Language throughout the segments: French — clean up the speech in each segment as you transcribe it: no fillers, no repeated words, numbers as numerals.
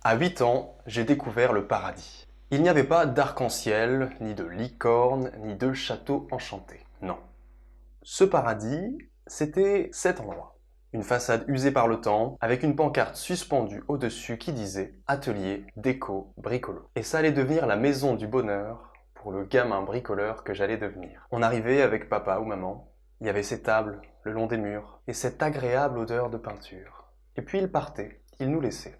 À 8 ans, j'ai découvert le paradis. Il n'y avait pas d'arc-en-ciel, ni de licorne, ni de château enchanté. Non. Ce paradis, c'était cet endroit. Une façade usée par le temps, avec une pancarte suspendue au-dessus qui disait « Atelier, déco, bricolo ». Et ça allait devenir la maison du bonheur pour le gamin bricoleur que j'allais devenir. On arrivait avec papa ou maman, il y avait ces tables le long des murs, et cette agréable odeur de peinture. Et puis ils partaient, ils nous laissaient.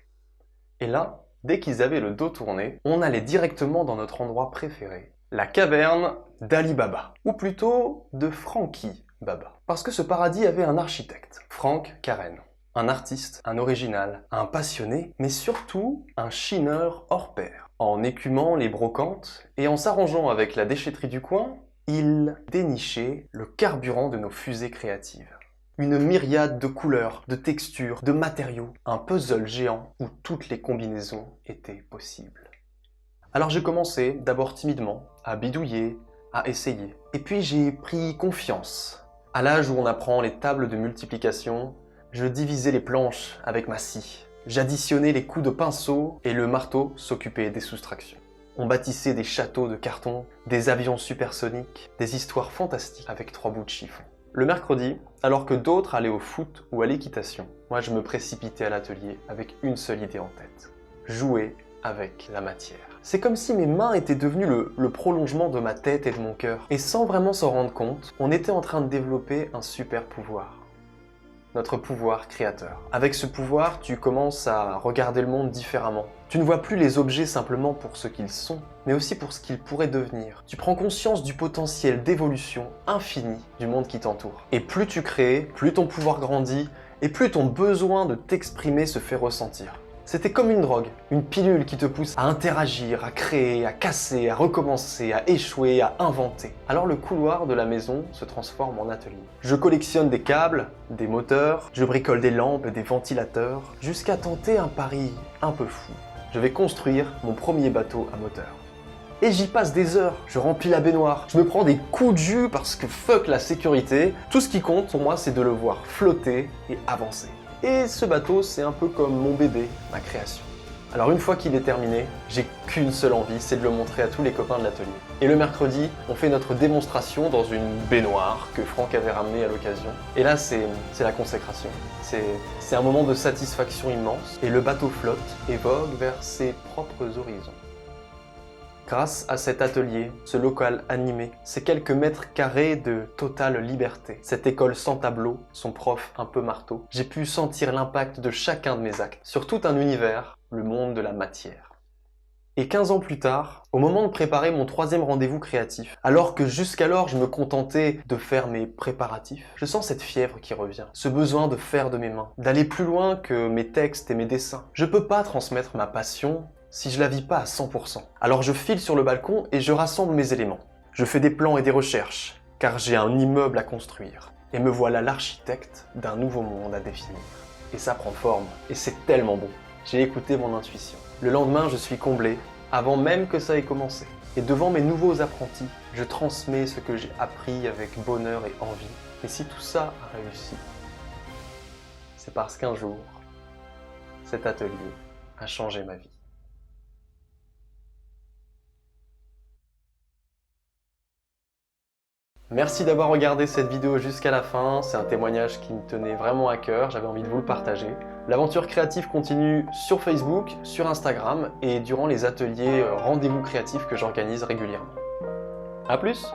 Et là, dès qu'ils avaient le dos tourné, on allait directement dans notre endroit préféré, la caverne d'Ali Baba, ou plutôt de Frankie Baba. Parce que ce paradis avait un architecte, Frank Karen. Un artiste, un original, un passionné, mais surtout un chineur hors pair. En écumant les brocantes et en s'arrangeant avec la déchetterie du coin, il dénichait le carburant de nos fusées créatives. Une myriade de couleurs, de textures, de matériaux, un puzzle géant où toutes les combinaisons étaient possibles. Alors j'ai commencé, d'abord timidement, à bidouiller, à essayer. Et puis j'ai pris confiance. À l'âge où on apprend les tables de multiplication, je divisais les planches avec ma scie. J'additionnais les coups de pinceau et le marteau s'occupait des soustractions. On bâtissait des châteaux de carton, des avions supersoniques, des histoires fantastiques avec 3 bouts de chiffon. Le mercredi, alors que d'autres allaient au foot ou à l'équitation, moi je me précipitais à l'atelier avec une seule idée en tête. Jouer avec la matière. C'est comme si mes mains étaient devenues le prolongement de ma tête et de mon cœur. Et sans vraiment s'en rendre compte, on était en train de développer un super pouvoir. Notre pouvoir créateur. Avec ce pouvoir, tu commences à regarder le monde différemment. Tu ne vois plus les objets simplement pour ce qu'ils sont, mais aussi pour ce qu'ils pourraient devenir. Tu prends conscience du potentiel d'évolution infini du monde qui t'entoure. Et plus tu crées, plus ton pouvoir grandit, et plus ton besoin de t'exprimer se fait ressentir. C'était comme une drogue, une pilule qui te pousse à interagir, à créer, à casser, à recommencer, à échouer, à inventer. Alors le couloir de la maison se transforme en atelier. Je collectionne des câbles, des moteurs, je bricole des lampes et des ventilateurs, jusqu'à tenter un pari un peu fou. Je vais construire mon premier bateau à moteur. Et j'y passe des heures, je remplis la baignoire, je me prends des coups de jus parce que fuck la sécurité. Tout ce qui compte pour moi, c'est de le voir flotter et avancer. Et ce bateau, c'est un peu comme mon bébé, ma création. Alors une fois qu'il est terminé, j'ai qu'une seule envie, c'est de le montrer à tous les copains de l'atelier. Et le mercredi, on fait notre démonstration dans une baignoire que Franck avait ramenée à l'occasion. Et là, c'est la consécration. C'est un moment de satisfaction immense. Et le bateau flotte et vogue vers ses propres horizons. Grâce à cet atelier, ce local animé, ces quelques mètres carrés de totale liberté, cette école sans tableau, son prof un peu marteau, j'ai pu sentir l'impact de chacun de mes actes sur tout un univers, le monde de la matière. Et 15 ans plus tard, au moment de préparer mon 3e rendez-vous créatif, alors que jusqu'alors je me contentais de faire mes préparatifs, je sens cette fièvre qui revient, ce besoin de faire de mes mains, d'aller plus loin que mes textes et mes dessins. Je peux pas transmettre ma passion si je la vis pas à 100%. Alors je file sur le balcon et je rassemble mes éléments. Je fais des plans et des recherches, car j'ai un immeuble à construire. Et me voilà l'architecte d'un nouveau monde à définir. Et ça prend forme, et c'est tellement bon. J'ai écouté mon intuition. Le lendemain, je suis comblé, avant même que ça ait commencé. Et devant mes nouveaux apprentis, je transmets ce que j'ai appris avec bonheur et envie. Et si tout ça a réussi, c'est parce qu'un jour, cet atelier a changé ma vie. Merci d'avoir regardé cette vidéo jusqu'à la fin, c'est un témoignage qui me tenait vraiment à cœur, j'avais envie de vous le partager. L'aventure créative continue sur Facebook, sur Instagram et durant les ateliers rendez-vous créatifs que j'organise régulièrement. A plus!